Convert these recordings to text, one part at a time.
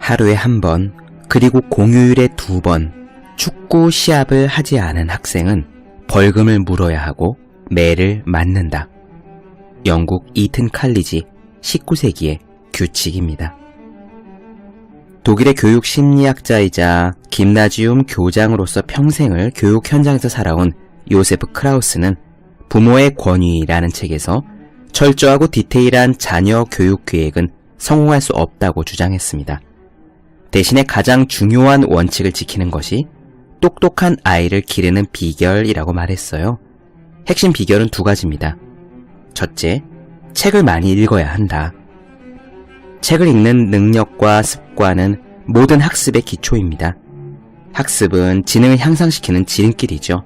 하루에 1번, 그리고 공휴일에 2번 축구 시합을 하지 않은 학생은 벌금을 물어야 하고 매를 맞는다. 영국 이튼 칼리지 19세기의 규칙입니다. 독일의 교육 심리학자이자 김나지움 교장으로서 평생을 교육 현장에서 살아온 요세프 크라우스는 부모의 권위라는 책에서 철저하고 디테일한 자녀 교육 계획은 성공할 수 없다고 주장했습니다. 대신에 가장 중요한 원칙을 지키는 것이 똑똑한 아이를 기르는 비결이라고 말했어요. 핵심 비결은 2가지입니다. 첫째, 책을 많이 읽어야 한다. 책을 읽는 능력과 습관은 모든 학습의 기초입니다. 학습은 지능을 향상시키는 지름길이죠.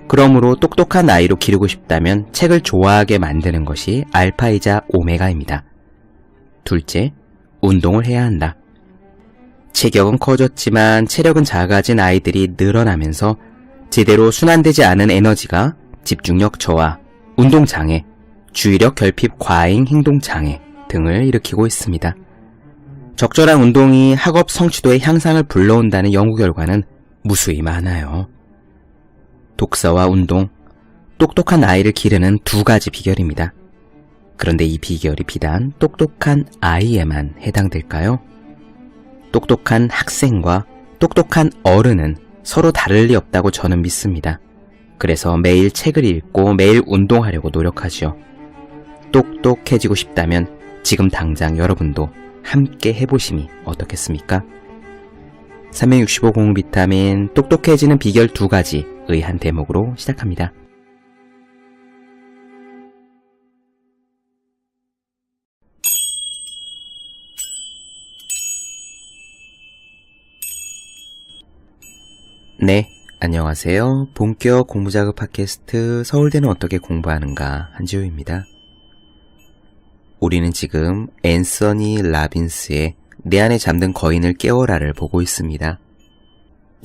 그러므로 똑똑한 아이로 기르고 싶다면 책을 좋아하게 만드는 것이 알파이자 오메가입니다. 둘째, 운동을 해야 한다. 체격은 커졌지만 체력은 작아진 아이들이 늘어나면서 제대로 순환되지 않은 에너지가 집중력 저하, 운동장애, 주의력 결핍 과잉 행동장애 등을 일으키고 있습니다. 적절한 운동이 학업 성취도의 향상을 불러온다는 연구 결과는 무수히 많아요. 독서와 운동, 똑똑한 아이를 기르는 2가지 비결입니다. 그런데 이 비결이 비단 똑똑한 아이에만 해당될까요? 똑똑한 학생과 똑똑한 어른은 서로 다를 리 없다고 저는 믿습니다. 그래서 매일 책을 읽고 매일 운동하려고 노력하죠. 똑똑해지고 싶다면 지금 당장 여러분도 함께 해보심이 어떻겠습니까? 365 공부 비타민 똑똑해지는 비결 2가지의 한 대목으로 시작합니다. 네, 안녕하세요. 본격 공부자극 팟캐스트 서울대는 어떻게 공부하는가 한지호입니다. 우리는 지금 앤서니 라빈스의 내 안에 잠든 거인을 깨워라를 보고 있습니다.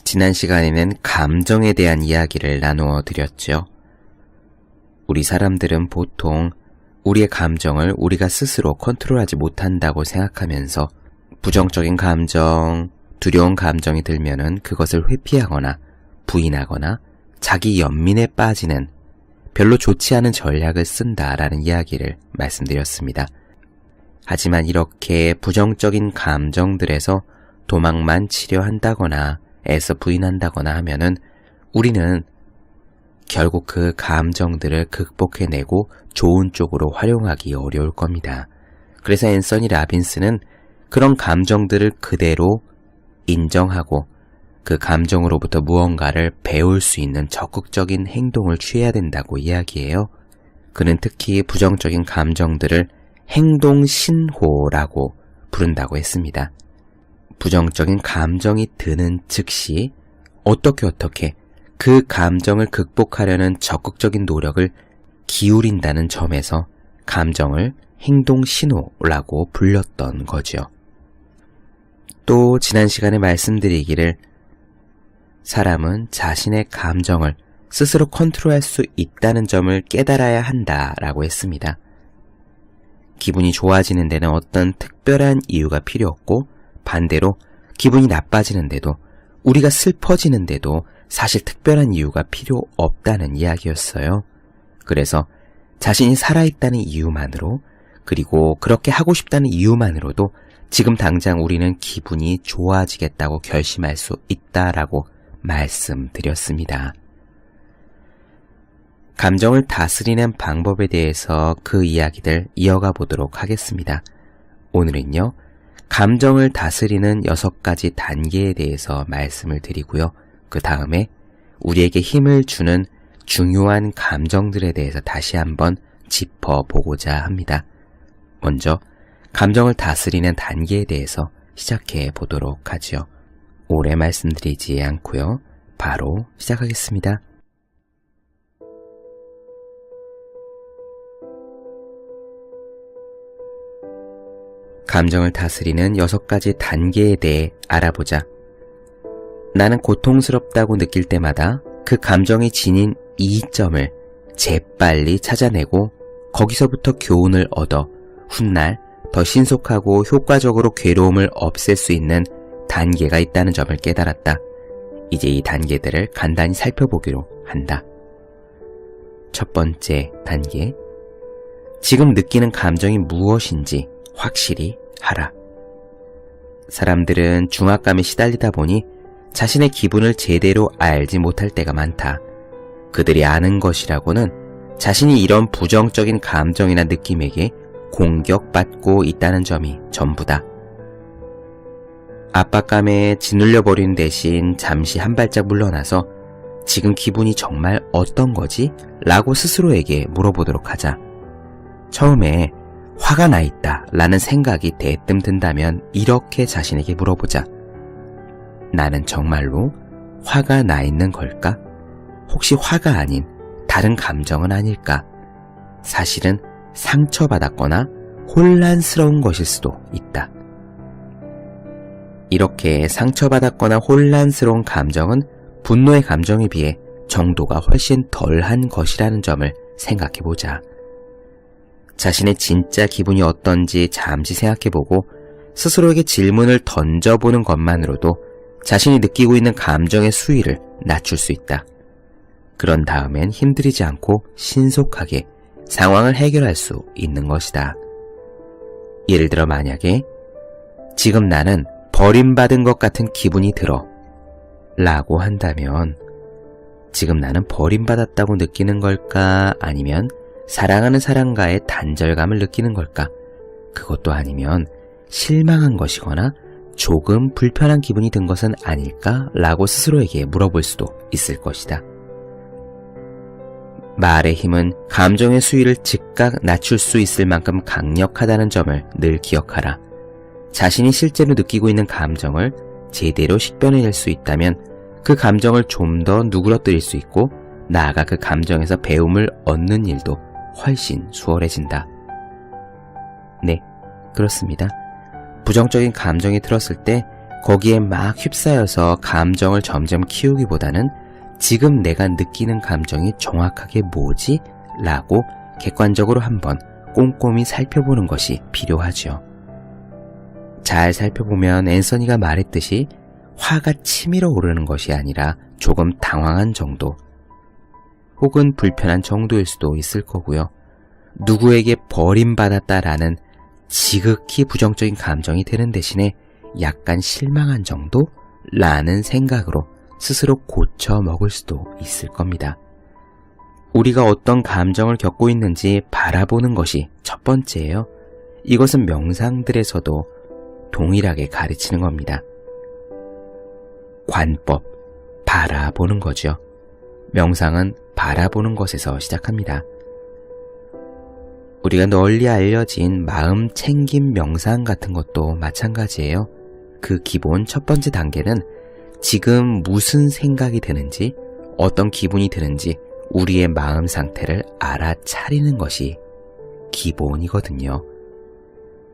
지난 시간에는 감정에 대한 이야기를 나누어 드렸죠. 우리 사람들은 보통 우리의 감정을 우리가 스스로 컨트롤하지 못한다고 생각하면서 부정적인 감정, 두려운 감정이 들면은 그것을 회피하거나 부인하거나 자기 연민에 빠지는 별로 좋지 않은 전략을 쓴다라는 이야기를 말씀드렸습니다. 하지만 이렇게 부정적인 감정들에서 도망만 치려 한다거나 애써 부인한다거나 하면은 우리는 결국 그 감정들을 극복해내고 좋은 쪽으로 활용하기 어려울 겁니다. 그래서 앤서니 라빈스는 그런 감정들을 그대로 인정하고 그 감정으로부터 무언가를 배울 수 있는 적극적인 행동을 취해야 된다고 이야기해요. 그는 특히 부정적인 감정들을 행동신호라고 부른다고 했습니다. 부정적인 감정이 드는 즉시 어떻게 그 감정을 극복하려는 적극적인 노력을 기울인다는 점에서 감정을 행동신호라고 불렸던 거죠. 또 지난 시간에 말씀드리기를 사람은 자신의 감정을 스스로 컨트롤할 수 있다는 점을 깨달아야 한다라고 했습니다. 기분이 좋아지는 데는 어떤 특별한 이유가 필요 없고 반대로 기분이 나빠지는데도 우리가 슬퍼지는데도 사실 특별한 이유가 필요 없다는 이야기였어요. 그래서 자신이 살아있다는 이유만으로 그리고 그렇게 하고 싶다는 이유만으로도 지금 당장 우리는 기분이 좋아지겠다고 결심할 수 있다라고 말씀드렸습니다. 감정을 다스리는 방법에 대해서 그 이야기들 이어가 보도록 하겠습니다. 오늘은요, 감정을 다스리는 6가지 단계에 대해서 말씀을 드리고요. 그 다음에 우리에게 힘을 주는 중요한 감정들에 대해서 다시 한번 짚어보고자 합니다. 먼저 감정을 다스리는 단계에 대해서 시작해 보도록 하죠. 오래 말씀드리지 않고요. 바로 시작하겠습니다. 감정을 다스리는 6가지 단계에 대해 알아보자. 나는 고통스럽다고 느낄 때마다 그 감정이 지닌 이점을 재빨리 찾아내고 거기서부터 교훈을 얻어 훗날 더 신속하고 효과적으로 괴로움을 없앨 수 있는 단계가 있다는 점을 깨달았다. 이제 이 단계들을 간단히 살펴보기로 한다. 첫 번째 단계. 지금 느끼는 감정이 무엇인지 확실히 하라. 사람들은 중압감에 시달리다 보니 자신의 기분을 제대로 알지 못할 때가 많다. 그들이 아는 것이라고는 자신이 이런 부정적인 감정이나 느낌에게 공격받고 있다는 점이 전부다. 압박감에 짓눌려 버리는 대신 잠시 한 발짝 물러나서 지금 기분이 정말 어떤 거지? 라고 스스로에게 물어보도록 하자. 처음에 화가 나 있다 라는 생각이 대뜸 든다면 이렇게 자신에게 물어보자. 나는 정말로 화가 나 있는 걸까? 혹시 화가 아닌 다른 감정은 아닐까? 사실은 상처받았거나 혼란스러운 것일 수도 있다. 이렇게 상처받았거나 혼란스러운 감정은 분노의 감정에 비해 정도가 훨씬 덜한 것이라는 점을 생각해보자. 자신의 진짜 기분이 어떤지 잠시 생각해보고 스스로에게 질문을 던져보는 것만으로도 자신이 느끼고 있는 감정의 수위를 낮출 수 있다. 그런 다음엔 힘들이지 않고 신속하게 상황을 해결할 수 있는 것이다. 예를 들어 만약에 지금 나는 버림받은 것 같은 기분이 들어 라고 한다면 지금 나는 버림받았다고 느끼는 걸까? 아니면 사랑하는 사람과의 단절감을 느끼는 걸까? 그것도 아니면 실망한 것이거나 조금 불편한 기분이 든 것은 아닐까? 라고 스스로에게 물어볼 수도 있을 것이다. 말의 힘은 감정의 수위를 즉각 낮출 수 있을 만큼 강력하다는 점을 늘 기억하라. 자신이 실제로 느끼고 있는 감정을 제대로 식별해낼 수 있다면 그 감정을 좀 더 누그러뜨릴 수 있고 나아가 그 감정에서 배움을 얻는 일도 훨씬 수월해진다. 네, 그렇습니다. 부정적인 감정이 들었을 때 거기에 막 휩싸여서 감정을 점점 키우기보다는 지금 내가 느끼는 감정이 정확하게 뭐지? 라고 객관적으로 한번 꼼꼼히 살펴보는 것이 필요하죠. 잘 살펴보면 앤서니가 말했듯이 화가 치밀어 오르는 것이 아니라 조금 당황한 정도 혹은 불편한 정도일 수도 있을 거고요. 누구에게 버림받았다라는 지극히 부정적인 감정이 드는 대신에 약간 실망한 정도라는 생각으로 스스로 고쳐 먹을 수도 있을 겁니다. 우리가 어떤 감정을 겪고 있는지 바라보는 것이 첫 번째예요. 이것은 명상들에서도 동일하게 가르치는 겁니다. 관법, 바라보는 거죠. 명상은 바라보는 것에서 시작합니다. 우리가 널리 알려진 마음 챙김 명상 같은 것도 마찬가지예요. 그 기본 첫 번째 단계는 지금 무슨 생각이 드는지, 어떤 기분이 드는지 우리의 마음 상태를 알아차리는 것이 기본이거든요.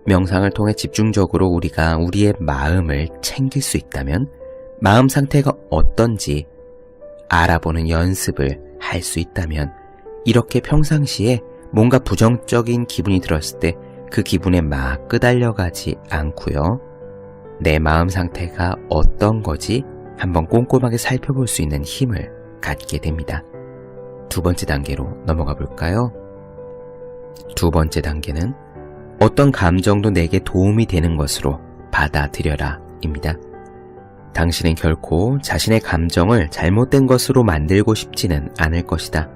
명상을 통해 집중적으로 우리가 우리의 마음을 챙길 수 있다면 마음 상태가 어떤지 알아보는 연습을 할 수 있다면 이렇게 평상시에 뭔가 부정적인 기분이 들었을 때 그 기분에 막 끄달려가지 않고요. 내 마음 상태가 어떤 거지 한번 꼼꼼하게 살펴볼 수 있는 힘을 갖게 됩니다. 두 번째 단계로 넘어가 볼까요? 두 번째 단계는 어떤 감정도 내게 도움이 되는 것으로 받아들여라 입니다. 당신은 결코 자신의 감정을 잘못된 것으로 만들고 싶지는 않을 것이다.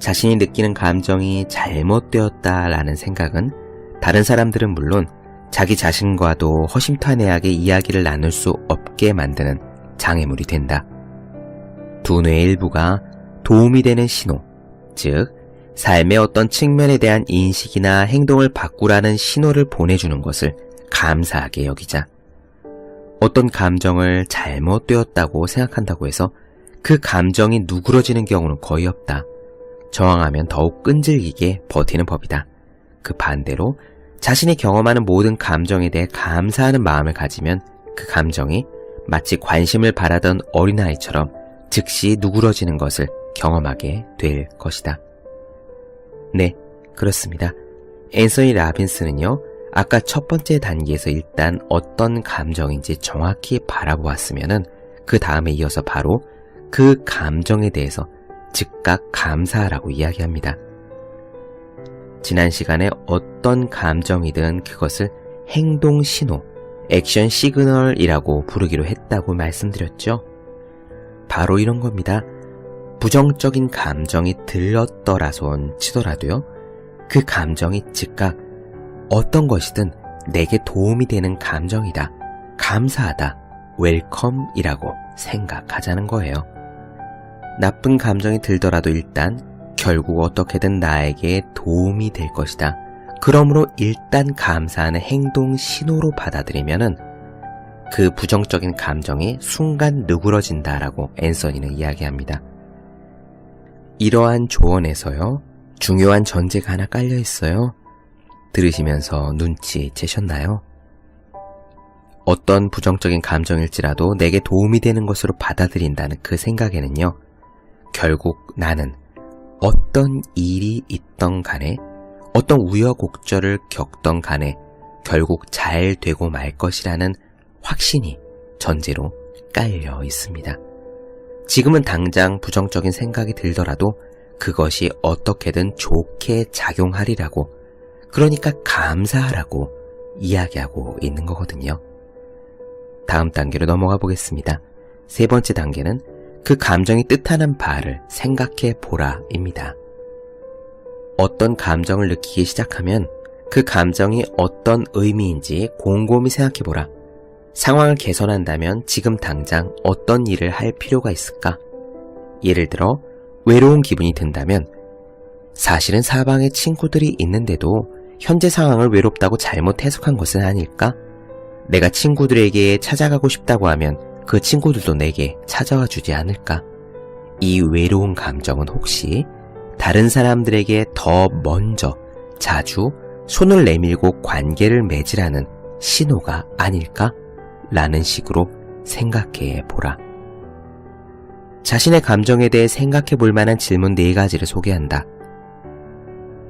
자신이 느끼는 감정이 잘못되었다라는 생각은 다른 사람들은 물론 자기 자신과도 허심탄회하게 이야기를 나눌 수 없게 만드는 장애물이 된다. 두뇌의 일부가 도움이 되는 신호, 즉 삶의 어떤 측면에 대한 인식이나 행동을 바꾸라는 신호를 보내주는 것을 감사하게 여기자. 어떤 감정을 잘못되었다고 생각한다고 해서 그 감정이 누그러지는 경우는 거의 없다. 저항하면 더욱 끈질기게 버티는 법이다. 그 반대로 자신이 경험하는 모든 감정에 대해 감사하는 마음을 가지면 그 감정이 마치 관심을 바라던 어린아이처럼 즉시 누그러지는 것을 경험하게 될 것이다. 네, 그렇습니다. 앤서니 라빈스는요, 아까 첫 번째 단계에서 일단 어떤 감정인지 정확히 바라보았으면은 그 다음에 이어서 바로 그 감정에 대해서 즉각 감사하라고 이야기합니다. 지난 시간에 어떤 감정이든 그것을 행동 신호, 액션 시그널이라고 부르기로 했다고 말씀드렸죠. 바로 이런 겁니다. 부정적인 감정이 들렀더라손 치더라도요, 그 감정이 즉각 어떤 것이든 내게 도움이 되는 감정이다, 감사하다, 웰컴이라고 생각하자는 거예요. 나쁜 감정이 들더라도 일단 결국 어떻게든 나에게 도움이 될 것이다. 그러므로 일단 감사하는 행동 신호로 받아들이면은 그 부정적인 감정이 순간 누그러진다라고 앤서니는 이야기합니다. 이러한 조언에서요, 중요한 전제가 하나 깔려 있어요. 들으시면서 눈치채셨나요? 어떤 부정적인 감정일지라도 내게 도움이 되는 것으로 받아들인다는 그 생각에는요, 결국 나는 어떤 일이 있던 간에, 어떤 우여곡절을 겪던 간에 결국 잘 되고 말 것이라는 확신이 전제로 깔려 있습니다. 지금은 당장 부정적인 생각이 들더라도 그것이 어떻게든 좋게 작용하리라고, 그러니까 감사하라고 이야기하고 있는 거거든요. 다음 단계로 넘어가 보겠습니다. 세 번째 단계는 그 감정이 뜻하는 바를 생각해 보라입니다. 어떤 감정을 느끼기 시작하면 그 감정이 어떤 의미인지 곰곰이 생각해 보라. 상황을 개선한다면 지금 당장 어떤 일을 할 필요가 있을까? 예를 들어 외로운 기분이 든다면 사실은 사방에 친구들이 있는데도 현재 상황을 외롭다고 잘못 해석한 것은 아닐까? 내가 친구들에게 찾아가고 싶다고 하면 그 친구들도 내게 찾아와 주지 않을까? 이 외로운 감정은 혹시 다른 사람들에게 더 먼저 자주 손을 내밀고 관계를 맺으라는 신호가 아닐까? 라는 식으로 생각해 보라. 자신의 감정에 대해 생각해 볼 만한 질문 4가지를 소개한다.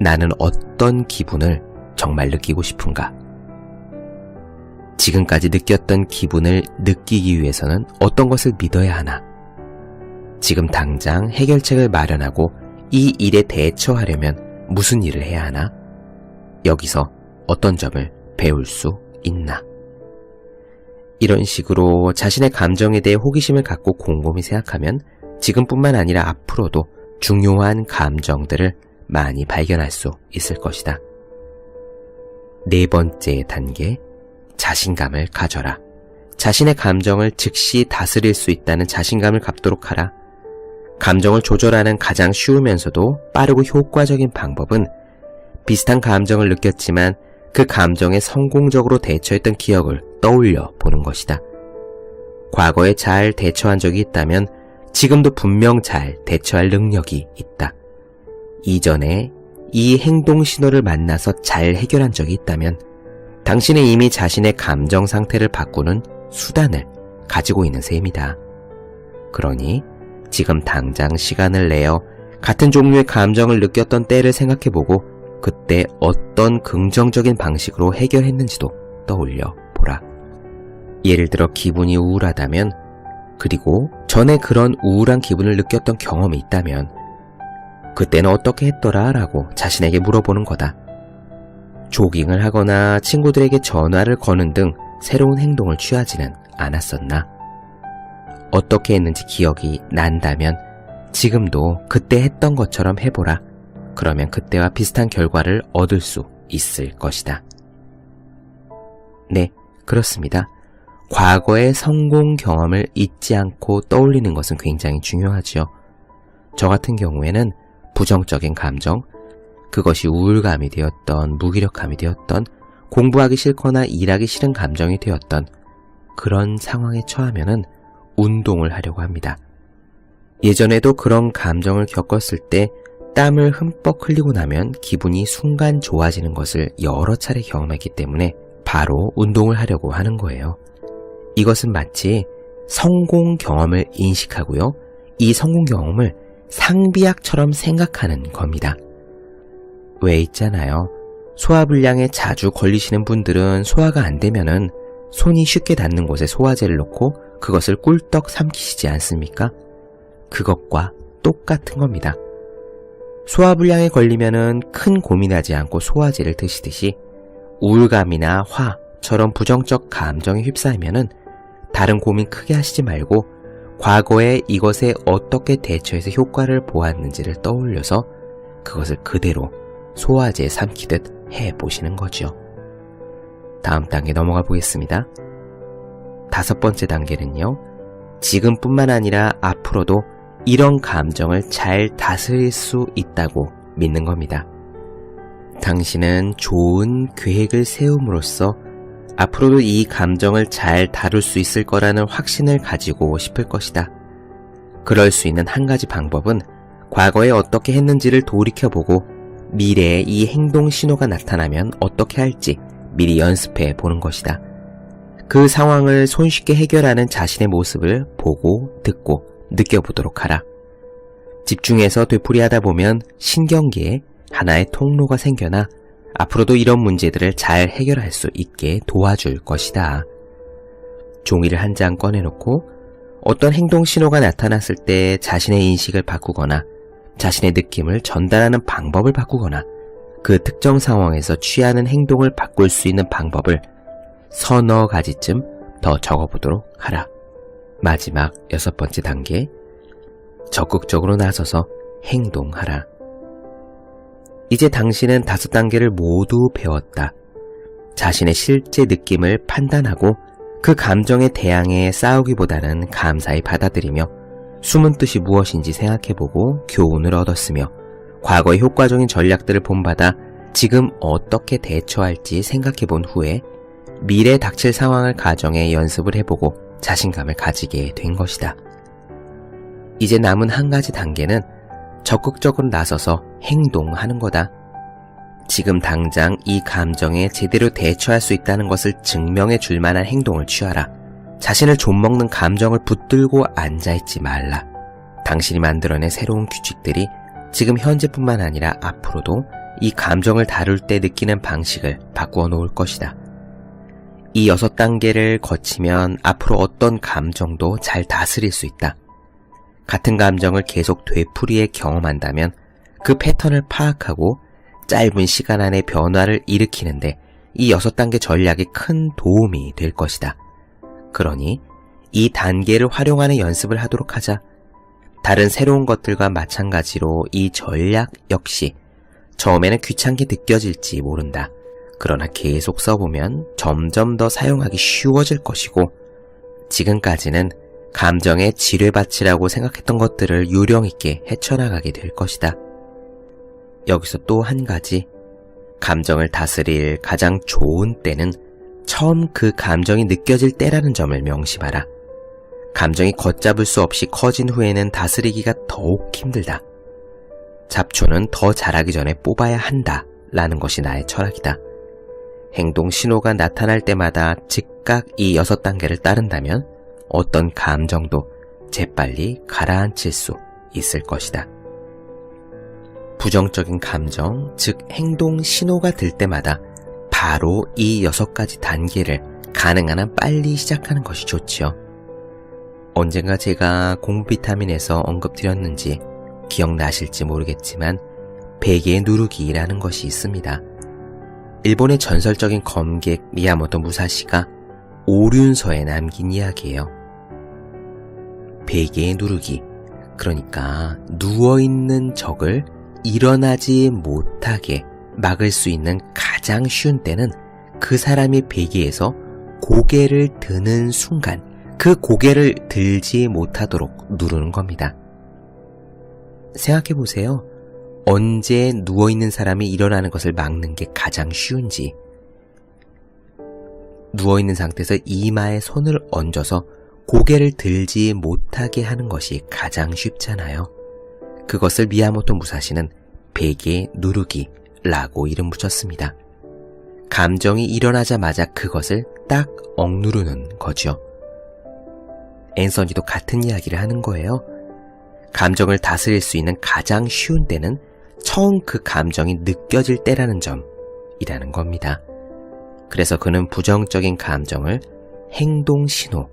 나는 어떤 기분을 정말 느끼고 싶은가? 지금까지 느꼈던 기분을 느끼기 위해서는 어떤 것을 믿어야 하나? 지금 당장 해결책을 마련하고 이 일에 대처하려면 무슨 일을 해야 하나? 여기서 어떤 점을 배울 수 있나? 이런 식으로 자신의 감정에 대해 호기심을 갖고 곰곰이 생각하면 지금뿐만 아니라 앞으로도 중요한 감정들을 많이 발견할 수 있을 것이다. 네 번째 단계, 자신감을 가져라. 자신의 감정을 즉시 다스릴 수 있다는 자신감을 갖도록 하라. 감정을 조절하는 가장 쉬우면서도 빠르고 효과적인 방법은 비슷한 감정을 느꼈지만 그 감정에 성공적으로 대처했던 기억을 떠올려 보는 것이다. 과거에 잘 대처한 적이 있다면 지금도 분명 잘 대처할 능력이 있다. 이전에 이 행동 신호를 만나서 잘 해결한 적이 있다면 당신은 이미 자신의 감정 상태를 바꾸는 수단을 가지고 있는 셈이다. 그러니 지금 당장 시간을 내어 같은 종류의 감정을 느꼈던 때를 생각해보고 그때 어떤 긍정적인 방식으로 해결했는지도 떠올려 보라. 예를 들어 기분이 우울하다면, 그리고 전에 그런 우울한 기분을 느꼈던 경험이 있다면 그때는 어떻게 했더라? 라고 자신에게 물어보는 거다. 조깅을 하거나 친구들에게 전화를 거는 등 새로운 행동을 취하지는 않았었나? 어떻게 했는지 기억이 난다면 지금도 그때 했던 것처럼 해보라. 그러면 그때와 비슷한 결과를 얻을 수 있을 것이다. 네, 그렇습니다. 과거의 성공 경험을 잊지 않고 떠올리는 것은 굉장히 중요하죠. 저 같은 경우에는 부정적인 감정, 그것이 우울감이 되었던, 무기력함이 되었던, 공부하기 싫거나 일하기 싫은 감정이 되었던 그런 상황에 처하면은 운동을 하려고 합니다. 예전에도 그런 감정을 겪었을 때 땀을 흠뻑 흘리고 나면 기분이 순간 좋아지는 것을 여러 차례 경험했기 때문에 바로 운동을 하려고 하는 거예요. 이것은 마치 성공 경험을 인식하고요, 이 성공 경험을 상비약처럼 생각하는 겁니다. 왜 있잖아요. 소화불량에 자주 걸리시는 분들은 소화가 안 되면은 손이 쉽게 닿는 곳에 소화제를 놓고 그것을 꿀떡 삼키시지 않습니까? 그것과 똑같은 겁니다. 소화불량에 걸리면은 큰 고민하지 않고 소화제를 드시듯이 우울감이나 화처럼 부정적 감정에 휩싸이면은 다른 고민 크게 하시지 말고 과거에 이것에 어떻게 대처해서 효과를 보았는지를 떠올려서 그것을 그대로 소화제에 삼키듯 해보시는 거죠. 다음 단계 넘어가 보겠습니다. 5번째 단계는요. 지금뿐만 아니라 앞으로도 이런 감정을 잘 다스릴 수 있다고 믿는 겁니다. 당신은 좋은 계획을 세움으로써 앞으로도 이 감정을 잘 다룰 수 있을 거라는 확신을 가지고 싶을 것이다. 그럴 수 있는 한 가지 방법은 과거에 어떻게 했는지를 돌이켜보고 미래에 이 행동 신호가 나타나면 어떻게 할지 미리 연습해 보는 것이다. 그 상황을 손쉽게 해결하는 자신의 모습을 보고 듣고 느껴보도록 하라. 집중해서 되풀이하다 보면 신경계에 하나의 통로가 생겨나 앞으로도 이런 문제들을 잘 해결할 수 있게 도와줄 것이다. 종이를 한 장 꺼내놓고 어떤 행동 신호가 나타났을 때 자신의 인식을 바꾸거나 자신의 느낌을 전달하는 방법을 바꾸거나 그 특정 상황에서 취하는 행동을 바꿀 수 있는 방법을 서너 가지쯤 더 적어보도록 하라. 마지막 6번째 단계, 적극적으로 나서서 행동하라. 이제 당신은 5단계를 모두 배웠다. 자신의 실제 느낌을 판단하고 그 감정에 대항해 싸우기보다는 감사히 받아들이며 숨은 뜻이 무엇인지 생각해보고 교훈을 얻었으며 과거의 효과적인 전략들을 본받아 지금 어떻게 대처할지 생각해본 후에 미래에 닥칠 상황을 가정해 연습을 해보고 자신감을 가지게 된 것이다. 이제 남은 한 가지 단계는 적극적으로 나서서 행동하는 거다. 지금 당장 이 감정에 제대로 대처할 수 있다는 것을 증명해 줄 만한 행동을 취하라. 자신을 좀먹는 감정을 붙들고 앉아있지 말라. 당신이 만들어낸 새로운 규칙들이 지금 현재뿐만 아니라 앞으로도 이 감정을 다룰 때 느끼는 방식을 바꾸어 놓을 것이다. 이 6단계를 거치면 앞으로 어떤 감정도 잘 다스릴 수 있다. 같은 감정을 계속 되풀이해 경험한다면 그 패턴을 파악하고 짧은 시간 안에 변화를 일으키는데 이 6단계 전략이 큰 도움이 될 것이다. 그러니 이 단계를 활용하는 연습을 하도록 하자. 다른 새로운 것들과 마찬가지로 이 전략 역시 처음에는 귀찮게 느껴질지 모른다. 그러나 계속 써보면 점점 더 사용하기 쉬워질 것이고 지금까지는 감정의 지뢰밭이라고 생각했던 것들을 요령있게 헤쳐나가게 될 것이다. 여기서 또 한 가지, 감정을 다스릴 가장 좋은 때는 처음 그 감정이 느껴질 때라는 점을 명심하라. 감정이 걷잡을 수 없이 커진 후에는 다스리기가 더욱 힘들다. 잡초는 더 자라기 전에 뽑아야 한다 라는 것이 나의 철학이다. 행동 신호가 나타날 때마다 즉각 이 6단계를 따른다면 어떤 감정도 재빨리 가라앉힐 수 있을 것이다. 부정적인 감정, 즉 행동 신호가 들 때마다 바로 이 6가지 단계를 가능한 한 빨리 시작하는 것이 좋지요. 언젠가 제가 공부 비타민에서 언급드렸는지 기억나실지 모르겠지만 베개 누르기라는 것이 있습니다. 일본의 전설적인 검객 미야모토 무사시가 오륜서에 남긴 이야기예요. 베개 누르기, 그러니까 누워있는 적을 일어나지 못하게 막을 수 있는 가장 쉬운 때는 그 사람이 베개에서 고개를 드는 순간 그 고개를 들지 못하도록 누르는 겁니다. 생각해보세요. 언제 누워있는 사람이 일어나는 것을 막는 게 가장 쉬운지. 누워있는 상태에서 이마에 손을 얹어서 고개를 들지 못하게 하는 것이 가장 쉽잖아요. 그것을 미야모토 무사시는 베개 누르기라고 이름 붙였습니다. 감정이 일어나자마자 그것을 딱 억누르는 거죠. 앤서니도 같은 이야기를 하는 거예요. 감정을 다스릴 수 있는 가장 쉬운 때는 처음 그 감정이 느껴질 때라는 점 이라는 겁니다. 그래서 그는 부정적인 감정을 행동신호,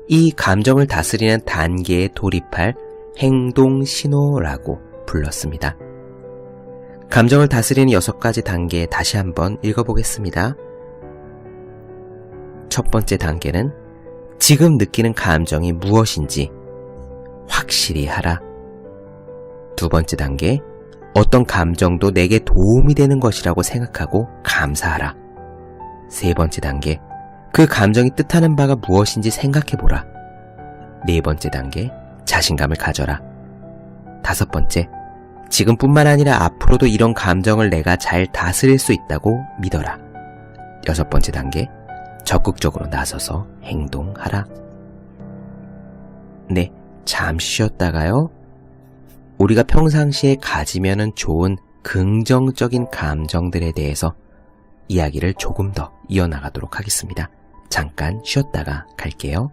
이 감정을 다스리는 단계에 돌입할 행동신호라고 불렀습니다. 감정을 다스리는 6가지 단계 다시 한번 읽어보겠습니다. 첫 번째 단계는 지금 느끼는 감정이 무엇인지 확실히 하라. 두 번째 단계, 어떤 감정도 내게 도움이 되는 것이라고 생각하고 감사하라. 세 번째 단계, 그 감정이 뜻하는 바가 무엇인지 생각해보라. 네 번째 단계, 자신감을 가져라. 다섯 번째, 지금뿐만 아니라 앞으로도 이런 감정을 내가 잘 다스릴 수 있다고 믿어라. 여섯 번째 단계, 적극적으로 나서서 행동하라. 네, 잠시 쉬었다가요. 우리가 평상시에 가지면은 좋은 긍정적인 감정들에 대해서 이야기를 조금 더 이어나가도록 하겠습니다. 잠깐 쉬었다가 갈게요.